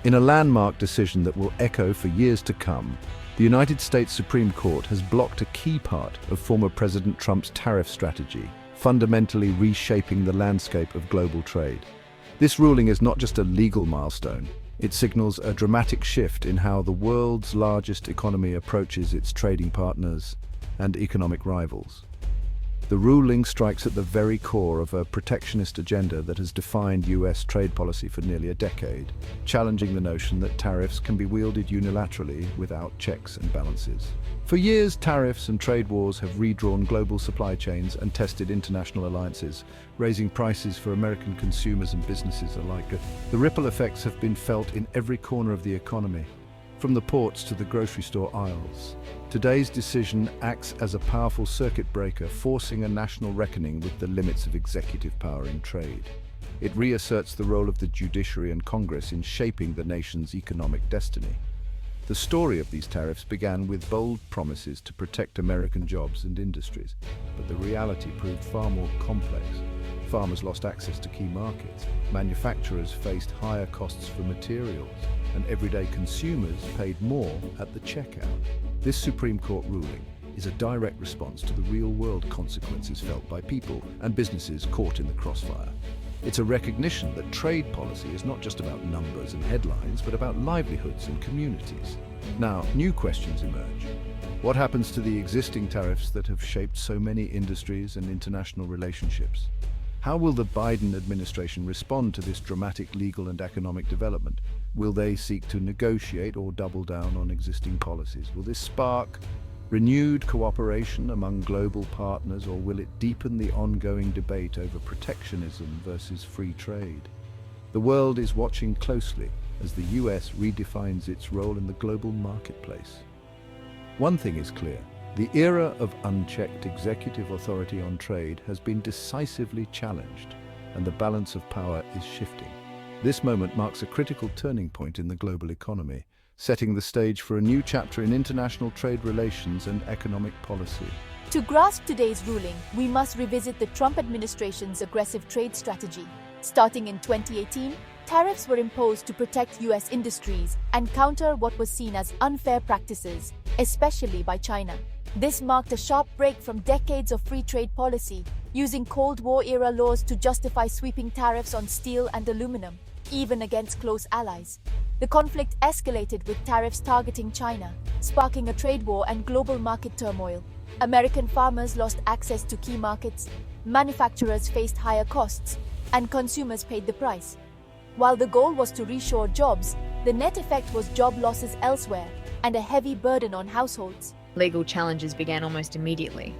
In a landmark decision that will echo for years to come, the United States Supreme Court has blocked a key part of former President Trump's tariff strategy, fundamentally reshaping the landscape of global trade. This ruling is not just a legal milestone, it signals a dramatic shift in how the world's largest economy approaches its trading partners and economic rivals. The ruling strikes at the very core of a protectionist agenda that has defined US trade policy for nearly a decade, challenging the notion that tariffs can be wielded unilaterally without checks and balances. For years, tariffs and trade wars have redrawn global supply chains and tested international alliances, raising prices for American consumers and businesses alike. The ripple effects have been felt in every corner of the economy, from the ports to the grocery store aisles. Today's decision acts as a powerful circuit breaker, forcing a national reckoning with the limits of executive power in trade. It reasserts the role of the judiciary and Congress in shaping the nation's economic destiny. The story of these tariffs began with bold promises to protect American jobs and industries, but the reality proved far more complex. Farmers lost access to key markets, manufacturers faced higher costs for materials, and everyday consumers paid more at the checkout. This Supreme Court ruling is a direct response to the real-world consequences felt by people and businesses caught in the crossfire. It's a recognition that trade policy is not just about numbers and headlines, but about livelihoods and communities. Now, new questions emerge. What happens to the existing tariffs that have shaped so many industries and international relationships? How will the Biden administration respond to this dramatic legal and economic development? Will they seek to negotiate or double down on existing policies? Will this spark renewed cooperation among global partners, or will it deepen the ongoing debate over protectionism versus free trade? The world is watching closely as the US redefines its role in the global marketplace. One thing is clear. The era of unchecked executive authority on trade has been decisively challenged, and the balance of power is shifting. This moment marks a critical turning point in the global economy, setting the stage for a new chapter in international trade relations and economic policy. To grasp today's ruling, we must revisit the Trump administration's aggressive trade strategy. Starting in 2018, tariffs were imposed to protect US industries and counter what was seen as unfair practices, especially by China. This marked a sharp break from decades of free trade policy, using Cold War-era laws to justify sweeping tariffs on steel and aluminum, even against close allies. The conflict escalated with tariffs targeting China, sparking a trade war and global market turmoil. American farmers lost access to key markets, manufacturers faced higher costs, and consumers paid the price. While the goal was to reshore jobs, the net effect was job losses elsewhere and a heavy burden on households. Legal challenges began almost immediately,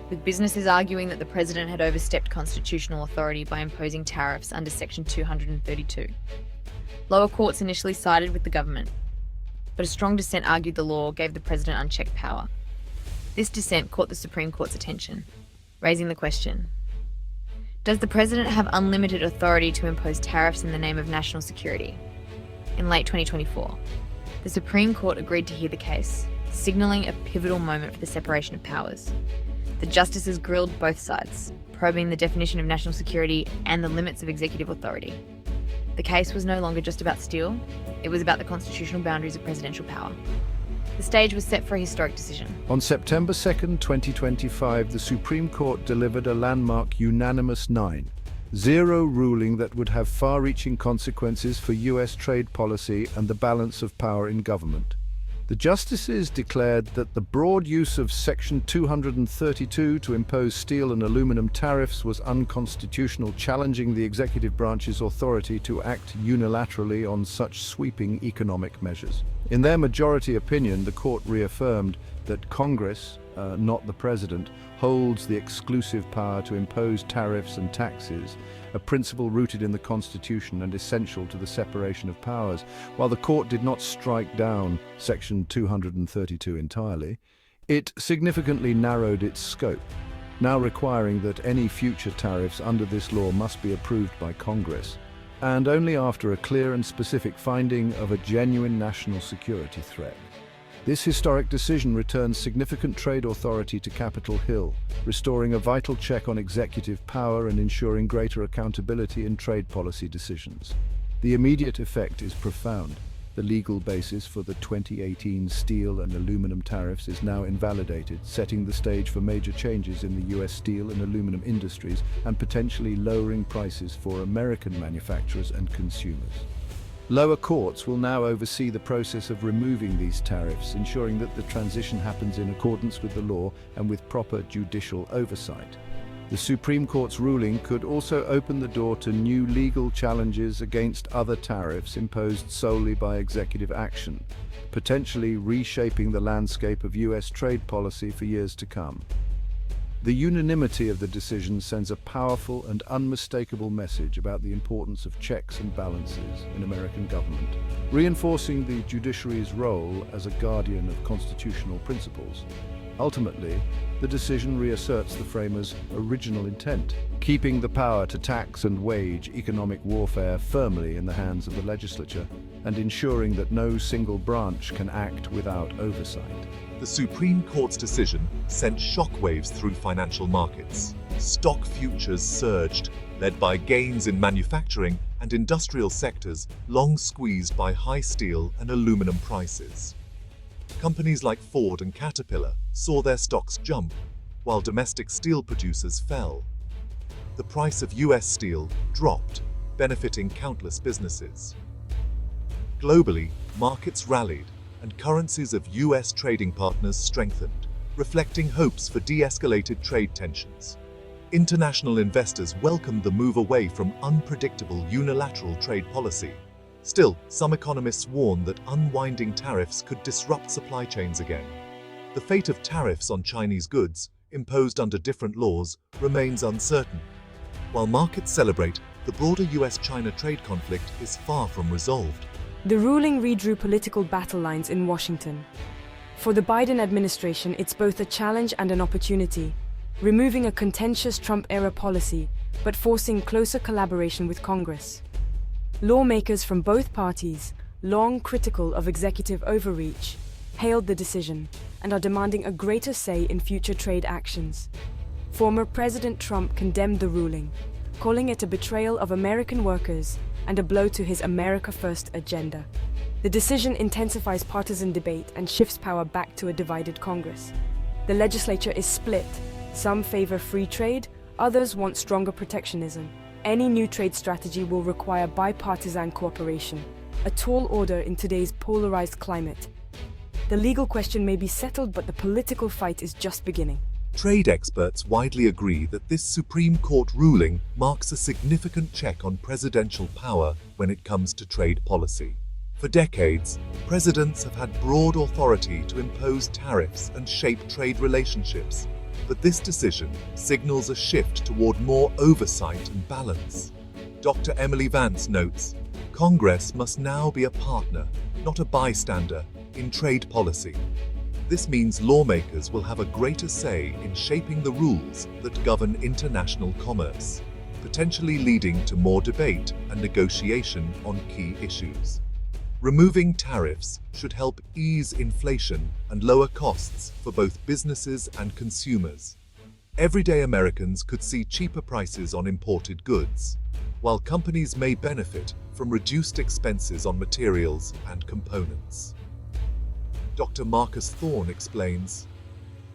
with businesses arguing that the president had overstepped constitutional authority by imposing tariffs under Section 232. Lower courts initially sided with the government, but a strong dissent argued the law gave the president unchecked power. This dissent caught the Supreme Court's attention, raising the question: does the president have unlimited authority to impose tariffs in the name of national security? In late 2024, the Supreme Court agreed to hear the case, signalling a pivotal moment for the separation of powers. The justices grilled both sides, probing the definition of national security and the limits of executive authority. The case was no longer just about steel, it was about the constitutional boundaries of presidential power. The stage was set for a historic decision. On September 2, 2025, the Supreme Court delivered a landmark unanimous 9-0 ruling that would have far-reaching consequences for US trade policy and the balance of power in government. The justices declared that the broad use of Section 232 to impose steel and aluminum tariffs was unconstitutional, challenging the executive branch's authority to act unilaterally on such sweeping economic measures. In their majority opinion, the court reaffirmed that Congress, not the president, holds the exclusive power to impose tariffs and taxes, a principle rooted in the Constitution and essential to the separation of powers. While the court did not strike down Section 232 entirely, it significantly narrowed its scope, now requiring that any future tariffs under this law must be approved by Congress, and only after a clear and specific finding of a genuine national security threat. This historic decision returns significant trade authority to Capitol Hill, restoring a vital check on executive power and ensuring greater accountability in trade policy decisions. The immediate effect is profound. The legal basis for the 2018 steel and aluminum tariffs is now invalidated, setting the stage for major changes in the US steel and aluminum industries and potentially lowering prices for American manufacturers and consumers. Lower courts will now oversee the process of removing these tariffs, ensuring that the transition happens in accordance with the law and with proper judicial oversight. The Supreme Court's ruling could also open the door to new legal challenges against other tariffs imposed solely by executive action, potentially reshaping the landscape of US trade policy for years to come. The unanimity of the decision sends a powerful and unmistakable message about the importance of checks and balances in American government, reinforcing the judiciary's role as a guardian of constitutional principles. Ultimately, the decision reasserts the framers' original intent, keeping the power to tax and wage economic warfare firmly in the hands of the legislature and ensuring that no single branch can act without oversight. The Supreme Court's decision sent shockwaves through financial markets. Stock futures surged, led by gains in manufacturing and industrial sectors long squeezed by high steel and aluminum prices. Companies like Ford and Caterpillar saw their stocks jump, while domestic steel producers fell. The price of US steel dropped, benefiting countless businesses. Globally, markets rallied, and currencies of US trading partners strengthened, reflecting hopes for de-escalated trade tensions. International investors welcomed the move away from unpredictable unilateral trade policy. Still, some economists warn that unwinding tariffs could disrupt supply chains again. The fate of tariffs on Chinese goods, imposed under different laws, remains uncertain. While markets celebrate, the broader US-China trade conflict is far from resolved. The ruling redrew political battle lines in Washington. For the Biden administration, it's both a challenge and an opportunity, removing a contentious Trump-era policy, but forcing closer collaboration with Congress. Lawmakers from both parties, long critical of executive overreach, hailed the decision and are demanding a greater say in future trade actions. Former President Trump condemned the ruling, calling it a betrayal of American workers and a blow to his America First agenda. The decision intensifies partisan debate and shifts power back to a divided Congress. The legislature is split. Some favor free trade, others want stronger protectionism. Any new trade strategy will require bipartisan cooperation, a tall order in today's polarized climate. The legal question may be settled, but the political fight is just beginning. Trade experts widely agree that this Supreme Court ruling marks a significant check on presidential power when it comes to trade policy. For decades, presidents have had broad authority to impose tariffs and shape trade relationships, but this decision signals a shift toward more oversight and balance. Dr. Emily Vance notes, Congress must now be a partner, not a bystander, in trade policy. This means lawmakers will have a greater say in shaping the rules that govern international commerce, potentially leading to more debate and negotiation on key issues. Removing tariffs should help ease inflation and lower costs for both businesses and consumers. Everyday Americans could see cheaper prices on imported goods, while companies may benefit from reduced expenses on materials and components. Dr. Marcus Thorne explains,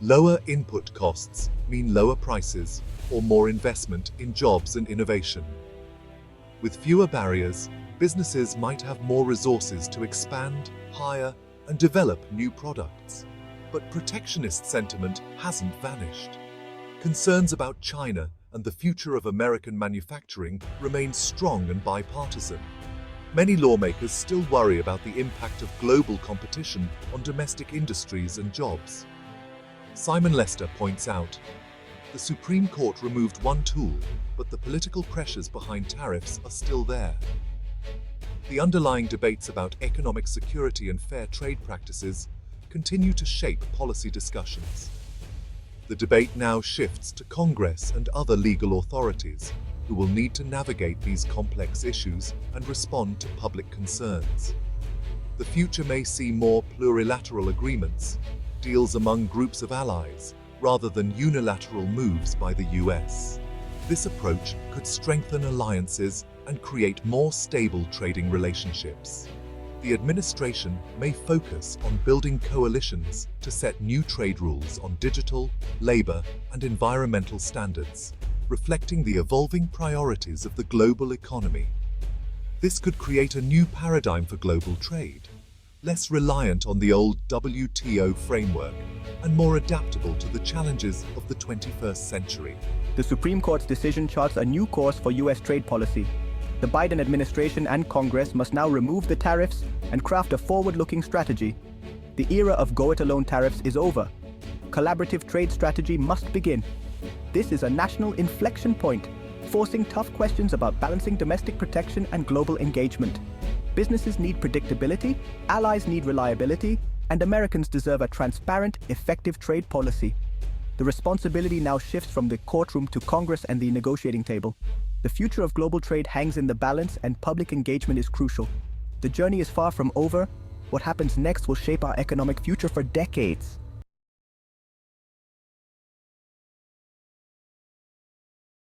lower input costs mean lower prices or more investment in jobs and innovation. With fewer barriers, businesses might have more resources to expand, hire, and develop new products. But protectionist sentiment hasn't vanished. Concerns about China and the future of American manufacturing remain strong and bipartisan. Many lawmakers still worry about the impact of global competition on domestic industries and jobs. Simon Lester points out, the Supreme Court removed one tool, but the political pressures behind tariffs are still there. The underlying debates about economic security and fair trade practices continue to shape policy discussions. The debate now shifts to Congress and other legal authorities, who will need to navigate these complex issues and respond to public concerns. The future may see more plurilateral agreements, deals among groups of allies, rather than unilateral moves by the US. This approach could strengthen alliances and create more stable trading relationships. the administration may focus on building coalitions to set new trade rules on digital, labor, and environmental standards, reflecting the evolving priorities of the global economy. This could create a new paradigm for global trade, less reliant on the old WTO framework and more adaptable to the challenges of the 21st century. The Supreme Court's decision charts a new course for U.S. trade policy. The Biden administration and Congress must now remove the tariffs and craft a forward-looking strategy. The era of go-it-alone tariffs is over. Collaborative trade strategy must begin. This is a national inflection point, forcing tough questions about balancing domestic protection and global engagement. Businesses need predictability, allies need reliability, and Americans deserve a transparent, effective trade policy. The responsibility now shifts from the courtroom to Congress and the negotiating table. The future of global trade hangs in the balance, and public engagement is crucial. The journey is far from over. What happens next will shape our economic future for decades.